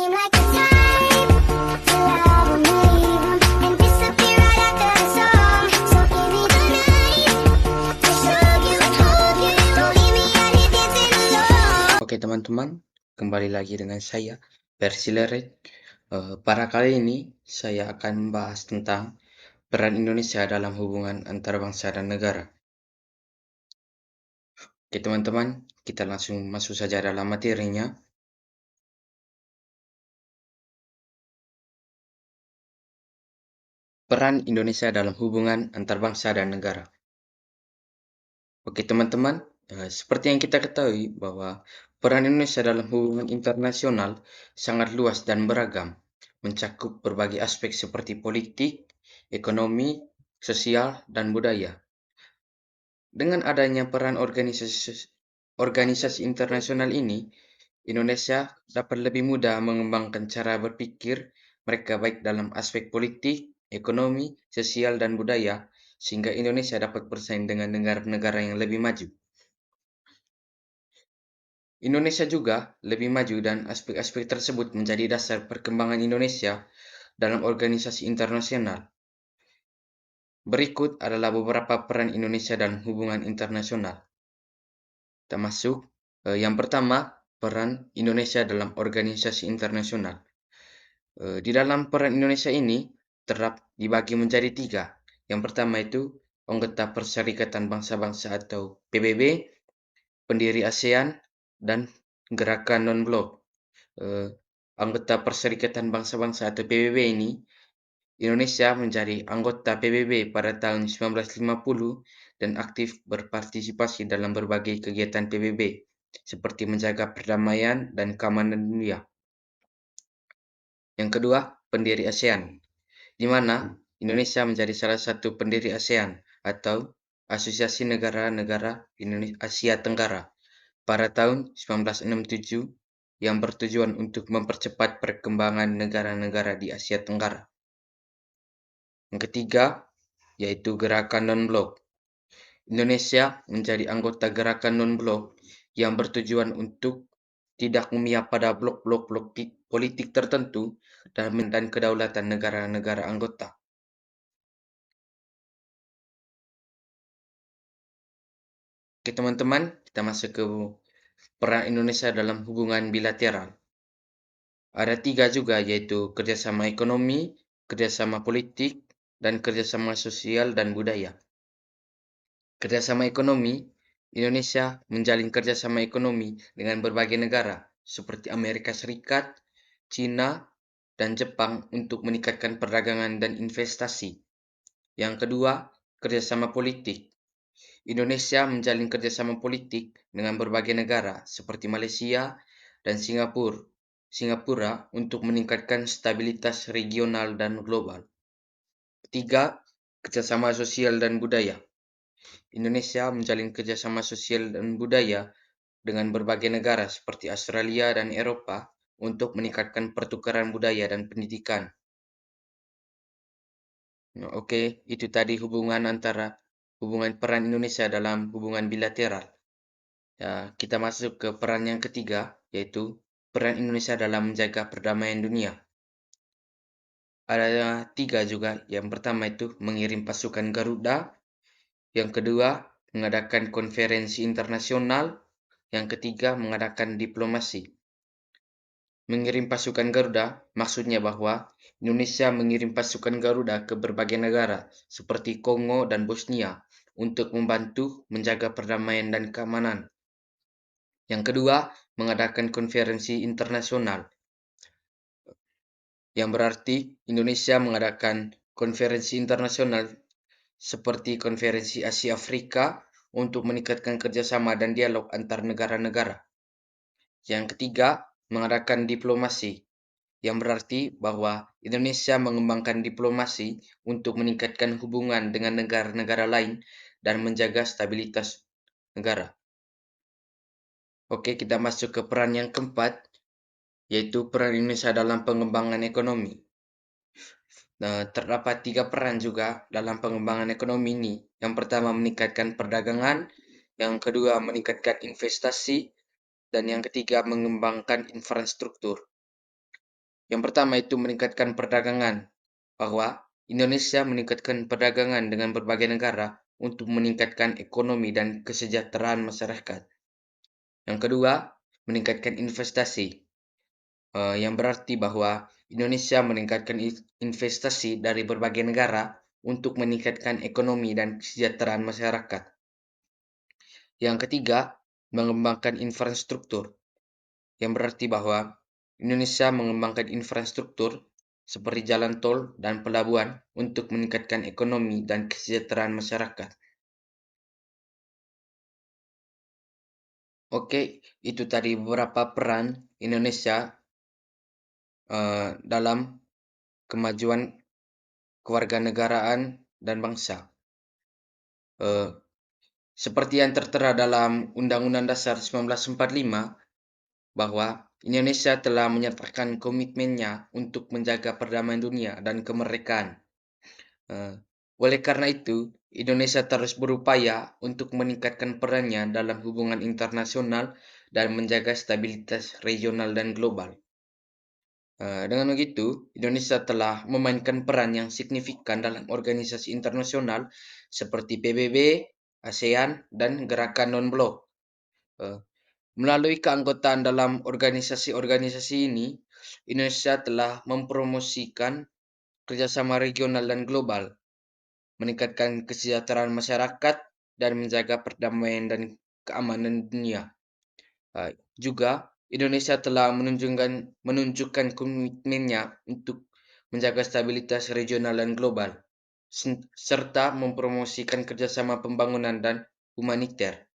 seem like the type to love 'em, leave 'em, and disappear right after the song. So give me the night to show you, hold you. Don't leave me out here dancing alone. Oke teman-teman, kembali lagi dengan saya, Versi Leret. Pada kali ini, saya akan membahas tentang peran Indonesia dalam hubungan antar bangsa dan negara. Oke teman-teman, kita langsung masuk saja dalam materinya. Peran Indonesia dalam hubungan antar bangsa dan negara. Oke teman-teman, seperti yang kita ketahui bahwa peran Indonesia dalam hubungan internasional sangat luas dan beragam, mencakup berbagai aspek seperti politik, ekonomi, sosial, dan budaya. Dengan adanya peran organisasi internasional ini, Indonesia dapat lebih mudah mengembangkan cara berpikir mereka baik dalam aspek politik, ekonomi, sosial, dan budaya, sehingga Indonesia dapat bersaing dengan negara-negara yang lebih maju. Indonesia juga lebih maju dan aspek-aspek tersebut menjadi dasar perkembangan Indonesia dalam organisasi internasional. Berikut adalah beberapa peran Indonesia dalam hubungan internasional. Termasuk yang pertama, peran Indonesia dalam organisasi internasional. Di dalam peran Indonesia ini dibagi menjadi 3. Yang pertama itu anggota Perserikatan Bangsa-Bangsa atau PBB, pendiri ASEAN, dan gerakan non-blok. Anggota Perserikatan Bangsa-Bangsa atau PBB ini, Indonesia menjadi anggota PBB pada tahun 1950 dan aktif berpartisipasi dalam berbagai kegiatan PBB, seperti menjaga perdamaian dan keamanan dunia. Yang kedua, pendiri ASEAN, di mana Indonesia menjadi salah satu pendiri ASEAN atau Asosiasi Negara-Negara Asia Tenggara pada tahun 1967 yang bertujuan untuk mempercepat perkembangan negara-negara di Asia Tenggara. Yang ketiga, yaitu gerakan non-blok. Indonesia menjadi anggota gerakan non-blok yang bertujuan untuk tidak memihak pada blok-blok politik tertentu dan kedaulatan negara-negara anggota. Oke teman-teman, kita masuk ke peran Indonesia dalam hubungan bilateral. Ada 3 juga, yaitu kerjasama ekonomi, kerjasama politik, dan kerjasama sosial dan budaya. Kerjasama ekonomi, Indonesia menjalin kerjasama ekonomi dengan berbagai negara seperti Amerika Serikat, China, dan Jepang untuk meningkatkan perdagangan dan investasi. Yang kedua, kerjasama politik. Indonesia menjalin kerjasama politik dengan berbagai negara seperti Malaysia dan Singapura untuk meningkatkan stabilitas regional dan global. Ketiga, kerjasama sosial dan budaya. Indonesia menjalin kerjasama sosial dan budaya dengan berbagai negara seperti Australia dan Eropa untuk meningkatkan pertukaran budaya dan pendidikan. Oke, itu tadi hubungan peran Indonesia dalam hubungan bilateral. Ya, kita masuk ke peran yang ketiga, yaitu peran Indonesia dalam menjaga perdamaian dunia. Ada 3 juga. Yang pertama itu mengirim pasukan Garuda. Yang kedua, mengadakan konferensi internasional. Yang ketiga, mengadakan diplomasi. Mengirim pasukan Garuda maksudnya bahwa Indonesia mengirim pasukan Garuda ke berbagai negara seperti Kongo dan Bosnia untuk membantu menjaga perdamaian dan keamanan. Yang kedua, mengadakan konferensi internasional, yang berarti Indonesia mengadakan konferensi internasional seperti konferensi Asia Afrika untuk meningkatkan kerjasama dan dialog antar negara-negara. Yang ketiga, mengadakan diplomasi, yang berarti bahwa Indonesia mengembangkan diplomasi untuk meningkatkan hubungan dengan negara-negara lain dan menjaga stabilitas negara. Oke, kita masuk ke peran yang keempat, yaitu peran Indonesia dalam pengembangan ekonomi. Terdapat 3 peran juga dalam pengembangan ekonomi ini. Yang pertama, meningkatkan perdagangan. Yang kedua, meningkatkan investasi. Dan yang ketiga, mengembangkan infrastruktur. Yang pertama itu meningkatkan perdagangan, bahwa Indonesia meningkatkan perdagangan dengan berbagai negara untuk meningkatkan ekonomi dan kesejahteraan masyarakat. Yang kedua, meningkatkan investasi, yang berarti bahwa Indonesia meningkatkan investasi dari berbagai negara untuk meningkatkan ekonomi dan kesejahteraan masyarakat. Yang ketiga, mengembangkan infrastruktur, yang berarti bahwa Indonesia mengembangkan infrastruktur seperti jalan tol dan pelabuhan untuk meningkatkan ekonomi dan kesejahteraan masyarakat. Oke, itu tadi beberapa peran Indonesia dalam kemajuan kewarganegaraan dan bangsa. Eh, Seperti yang tertera dalam Undang-Undang Dasar 1945, bahwa Indonesia telah menyatakan komitmennya untuk menjaga perdamaian dunia dan kemerdekaan. Eh, Oleh karena itu, Indonesia terus berupaya untuk meningkatkan perannya dalam hubungan internasional dan menjaga stabilitas regional dan global. Dengan begitu, Indonesia telah memainkan peran yang signifikan dalam organisasi internasional seperti PBB, ASEAN, dan Gerakan Non-Blok. Eh, Melalui keanggotaan dalam organisasi-organisasi ini, Indonesia telah mempromosikan kerjasama regional dan global, meningkatkan kesejahteraan masyarakat, dan menjaga perdamaian dan keamanan dunia. Juga, Indonesia telah menunjukkan komitmennya untuk menjaga stabilitas regional dan global, serta mempromosikan kerjasama pembangunan dan humaniter.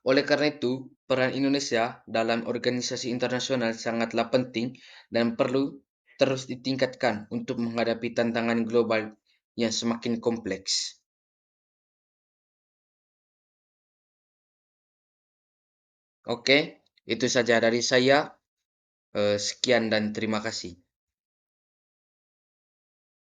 Oleh karena itu, peran Indonesia dalam organisasi internasional sangatlah penting dan perlu terus ditingkatkan untuk menghadapi tantangan global yang semakin kompleks. Oke, itu saja dari saya. Sekian dan terima kasih.